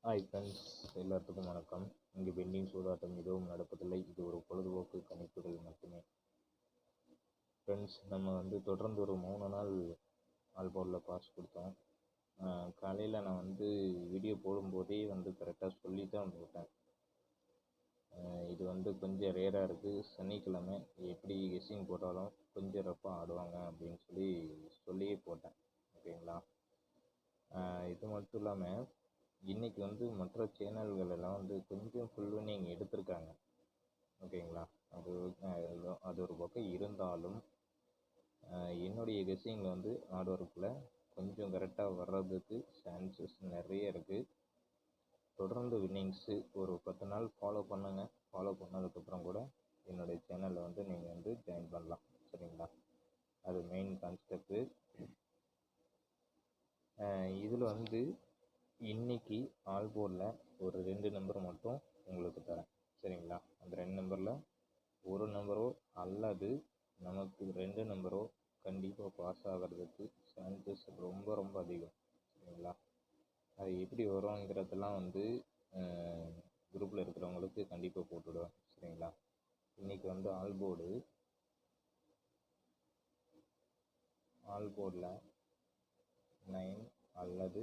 Hi friends, எல்லாத்துக்கும் வணக்கம். இங்கே பெண்டிங் சூதாட்டம் எதுவும் நடப்பதில்லை. இது ஒரு பொழுதுபோக்கு கணிப்புகள் மட்டுமே. ஃப்ரெண்ட்ஸ், நம்ம தொடர்ந்து ஒரு 3 நாள் ஆல்போர்டில் பாஸ் கொடுத்தோம். காலையில் நான் வீடியோ போடும்போதே கரெக்டாக சொல்லி தான் போட்டேன். இது கொஞ்சம் ரேராக இருக்குது. சனிக்கிழமை எப்படி கெஸ்ஸிங் போட்டாலும் கொஞ்சம் ரப்பாக ஆடுவாங்க அப்படின்னு சொல்லியே போட்டேன். ஓகேங்களா? இது மட்டும் இல்லாமல் இன்றைக்கி மற்ற சேனல்கள் எல்லாம் கொஞ்சம் ஃபுல் வின்னிங் எடுத்திருக்காங்க. ஓகேங்களா? அது ஒரு பக்கம் இருந்தாலும் என்னுடைய கெஸ்ஸிங்கில் ஹார்ட் ஒர்க்கில் கொஞ்சம் கரெக்டாக வர்றதுக்கு சான்சஸ் நிறைய இருக்குது. தொடர்ந்து வின்னிங்ஸு ஒரு 10 நாள் ஃபாலோ பண்ணுங்கள். ஃபாலோ பண்ணதுக்கப்புறம் கூட என்னுடைய சேனலில் நீங்கள் ஜாயின் பண்ணலாம். சரிங்களா? அது மெயின் கான்செப்ட்டு. இதில் இன்றைக்கி ஆல்போர்டில் ஒரு 2 நம்பர் மட்டும் உங்களுக்கு தரேன். சரிங்களா? அந்த 2 நம்பரில் ஒரு நம்பரோ அல்லது நமக்கு 2 நம்பரோ கண்டிப்பாக பாஸ் ஆகிறதுக்கு சான்சஸ் ரொம்ப ரொம்ப அதிகம். சரிங்களா? அது எப்படி வருங்கிறதெல்லாம் குரூப்பில் இருக்கிறவங்களுக்கு கண்டிப்பாக போட்டுவிடுவேன். சரிங்களா? இன்றைக்கி ஆல்போர்டில் 9 அல்லது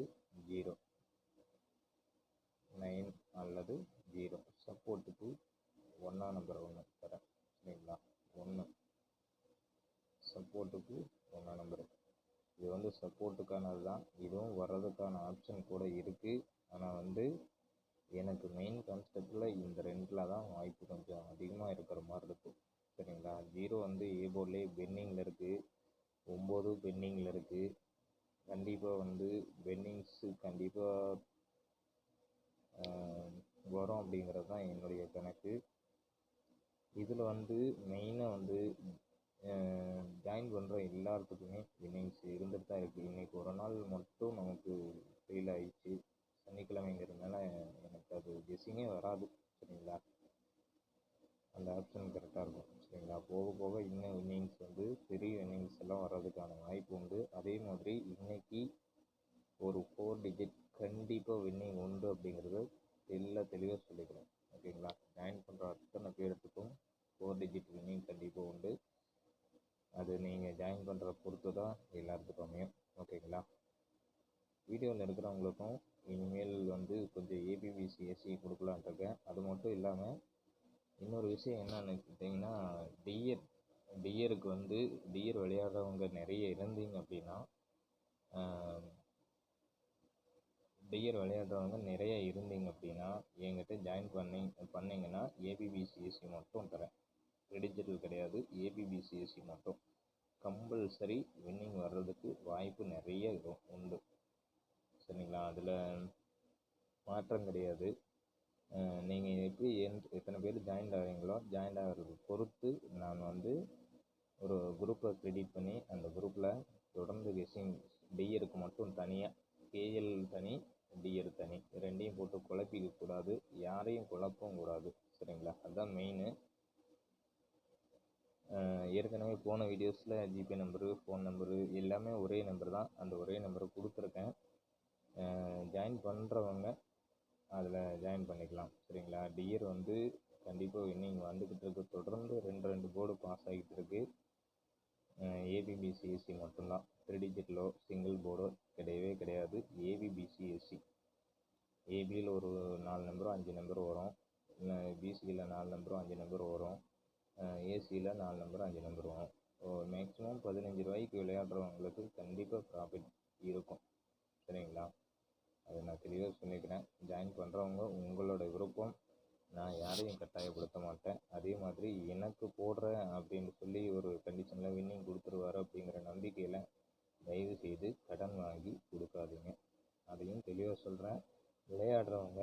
0 சப்போர்ட்டுக்கு 1ஆம் நம்பர் 1 தரேன். சரிங்களா? 1 சப்போர்ட்டுக்கு 1ஆம் நம்பர். இது சப்போர்ட்டுக்கானது தான். இதுவும் வர்றதுக்கான ஆப்ஷன் கூட இருக்குது. ஆனால் எனக்கு மெயின் கான்செப்டில் இந்த 2ல் தான் வாய்ப்பு கொஞ்சம் அதிகமாக இருக்கிற மாதிரி இருக்கும். சரிங்களா? 0 ஏ போர்ட்லேயே பென்னிங்கில் இருக்குது, 9 பென்னிங்கில் இருக்குது. கண்டிப்பாக பென்னிங்ஸு கண்டிப்பாக வரும் அப்படிங்கிறது தான் என்னுடைய கணக்கு. இதில் மெயினாக ஜாயின் பண்ணுற எல்லாத்துக்குமே வின்னிங்ஸ் இருந்துட்டு தான் இருக்குது. இன்றைக்கி ஒரு நாள் மட்டும் நமக்கு ஃபெயில் ஆகிடுச்சு. சனிக்கிழமைங்கிறதுனால எனக்கு அது கெஸ்ஸிங்கே வராது. சரிங்களா? அந்த ஆப்ஷன் கரெக்டாக இருக்கும். சரிங்களா? போக போக இன்னும் வின்னிங்ஸ் பெரிய வின்னிங்ஸ் எல்லாம் வர்றதுக்கான வாய்ப்பு உண்டு. அதே மாதிரி இன்றைக்கி ஒரு 4 டிஜிட் கண்டிப்பாக வின்னிங் உண்டு அப்படிங்கிறது தெளிவாக சொல்லிக்கிறேன். ஓகேங்களா? ஜாயின் பண்ணுற அத்தனை பேர்த்துக்கும் 4 டிஜிட் வின்னிங் கண்டிப்பாக உண்டு. அது நீங்கள் ஜாயின் பண்ணுற பொறுத்து தான் எல்லாத்துக்கும் அமையும். ஓகேங்களா? வீடியோவில் இருக்கிறவங்களுக்கும் இனிமேல் கொஞ்சம் ஏபிபிசிஎஸ்சி கொடுக்கலான் இருக்கேன். அது மட்டும் இல்லாமல் இன்னொரு விஷயம் என்னன்னு கேட்டிங்கன்னா, டியருக்கு டியர் விளையாடுறவங்க நிறைய இருந்தீங்க அப்படின்னா என்கிட்ட ஜாயின் பண்ணிங்கன்னா ஏபிபிசிஎஸ்சி மட்டும் தரேன். டிஜிட்டல் கிடையாது, ஏபிபிசிஎஸ்சி மட்டும். கம்பல்சரி வின்னிங் வர்றதுக்கு வாய்ப்பு நிறைய உண்டு. சரிங்களா? அதில் மாற்றம் கிடையாது. நீங்கள் எப்படி எத்தனை பேர் ஜாயின் ஆகிறத பொறுத்து நான் ஒரு குரூப்பை கிரெடிட் பண்ணி அந்த குரூப்பில் தொடர்ந்து கெஸ்ஸிங் டியருக்கு மட்டும் தனியாக, கேஎல் தனி டியர் தனி, ரெண்டையும் போட்டு குழப்பிக்க கூடாது, யாரையும் குழப்பவும் கூடாது. சரிங்களா? அதுதான் மெயின். ஏற்கனவே போன வீடியோஸில் ஜிபே நம்பரு, ஃபோன் நம்பரு எல்லாமே ஒரே நம்பர் தான். அந்த ஒரே நம்பரை கொடுத்துருக்கேன். ஜாயின் பண்ணுறவங்க அதில் ஜாயின் பண்ணிக்கலாம். சரிங்களா? டியர் கண்டிப்பாக வின்னிங் வந்துக்கிட்டு இருக்கு. தொடர்ந்து 2 போர்டு பாஸ் ஆகிட்டு இருக்கு. ஏபிபிசிஎஸ்சி மட்டும்தான். 3 டிஜிட்டிலோ சிங்கிள் போர்டோ கிடையவே கிடையாது. ஏபிபிசிஎஸ்சி ஏபியில் ஒரு 4 நம்பரோ 5 நம்பர் வரும். பிசியில் 4 நம்பரோ 5 நம்பர் வரும். ஏசியில் 4 நம்பர் 5 நம்பர் வரும். மேக்ஸிமம் 15 ரூபாய்க்கு விளையாடுறவங்களுக்கு கண்டிப்பாக ப்ராஃபிட் இருக்கும். சரிங்களா? அதை நான் தெளிவாக சொல்லிக்கிறேன். ஜாயின் பண்ணுறவங்க உங்களோட விருப்பம். நான் யாரையும் கட்டாயப்படுத்த மாட்டேன். அதே மாதிரி எனக்கு போடுறேன் அப்படின்னு சொல்லி ஒரு கண்டிஷனில் வின்னிங் கொடுத்துருவாரு அப்படிங்கிற நம்பிக்கையில் தயவு செய்து கடன் வாங்கி கொடுக்காதீங்க. அதையும் தெளிவாக சொல்கிறேன். விளையாடுறவங்க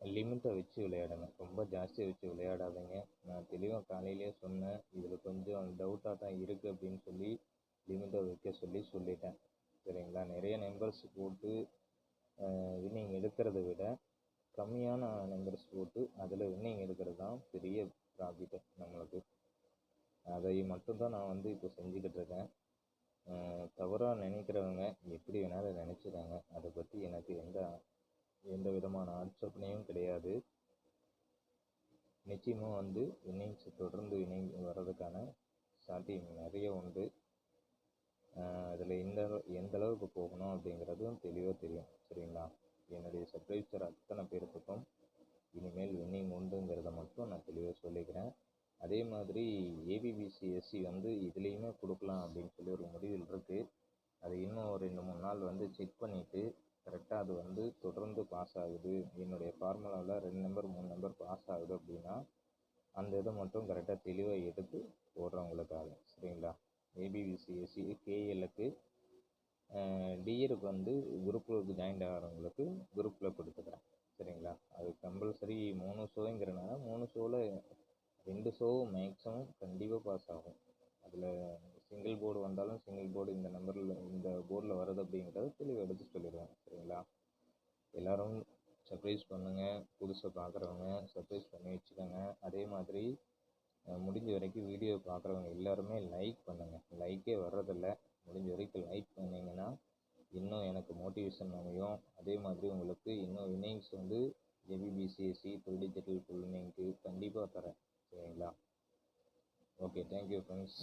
லிமிட்டை வச்சு விளையாடுங்க. ரொம்ப ஜாஸ்தியாக வச்சு விளையாடாதீங்க. நான் தெளிவாக காலையிலே சொன்னேன். இதில் கொஞ்சம் டவுட்டாக தான் இருக்குது அப்படின்னு சொல்லி லிமிட்டை வைக்க சொல்லிட்டேன். சரிங்களா? நிறைய நம்பர்ஸ் போட்டு வின்னிங் எடுக்கிறத விட கம்மியான நம்பர்ஸ் போட்டு அதில் வின்னிங் எடுக்கிறது தான் பெரிய ப்ராஃபிட்டு நம்மளுக்கு. அதை மட்டும்தான் நான் இப்போ செஞ்சுக்கிட்டு இருக்கேன். தவறாக நினைக்கிறவங்க எப்படி வேணாலும் நினச்சிடுறாங்க. அதை பற்றி எனக்கு எந்த எந்த விதமான ஆட்சேபனையும் கிடையாது. நிச்சயமாக வந்து இன்னிங்ஸ் தொடர்ந்து வர்றதுக்கான சாத்தியம் நிறைய உண்டு. அதில் எந்த அளவுக்கு போகணும் அப்படிங்கிறதும் தெளிவாக தெரியும். சரிங்களா? என்னுடைய சப்ஸ்கிரைபர் அத்தனை பேர்த்துக்கும் இனிமேல் வின்னிங் உண்டுங்கிறத மட்டும் நான் தெளிவாக சொல்லிக்கிறேன். அதே மாதிரி ஏபிபிசிஎஸ்சி வந்து இதுலேயுமே கொடுக்கலாம் அப்படின்னு சொல்லி ஒரு முடிவில் இருக்குது. அது இன்னும் ஒரு 2-3 நாள் வந்து செக் பண்ணிவிட்டு கரெக்டாக அது வந்து தொடர்ந்து பாஸ் ஆகுது, என்னுடைய ஃபார்முலாவில் 2 நம்பர் 3 நம்பர் பாஸ் ஆகுது அப்படின்னா அந்த இதை மட்டும் கரெக்டாக தெளிவாக எடுத்து போடுறவங்களுக்காக. சரிங்களா? ஏபிபிசிஎஸ்சி கேஎலுக்கு டிஆருக்கு வந்து குரூப்புக்கு ஜாயின் ஆகிறவங்களுக்கு குரூப்பில் கொடுத்துக்கிறேன். சரிங்களா? அது கம்பல்சரி 3 ஷோங்கிறனால 3 ஷோவில் 2 ஷோவும் மேக்ஸிமம் கண்டிப்பாக பாஸ் ஆகும். அதில் சிங்கிள் போர்டு வந்தாலும் சிங்கிள் போர்டு இந்த போர்டில் வருது அப்படிங்கிறத தெளிவாக எடுத்து சொல்லிடுவேன். சரிங்களா? எல்லோரும் சர்ப்ரைஸ் பண்ணுங்கள். புதுசாக பார்க்குறவங்க சர்ப்ரைஸ் பண்ணி வச்சுக்கோங்க. அதே மாதிரி முடிஞ்ச வரைக்கும் வீடியோ பார்க்குறவங்க எல்லாருமே லைக் பண்ணுங்கள். லைக்கே வர்றதில்ல, முடிஞ்ச வரைக்கும் லைக் பண்ணிங்கன்னா இன்னும் எனக்கு மோட்டிவேஷன் அமையும். அதே மாதிரி உங்களுக்கு இன்னும் வின்னிங்ஸ் வந்து ஏபிபிசிஎஸ்சி ஃபுல் டிஜிட்டல் ஃபுல் வின்னிங்க்கு கண்டிப்பாக தரேன். சரிங்களா? Okay, thank you friends.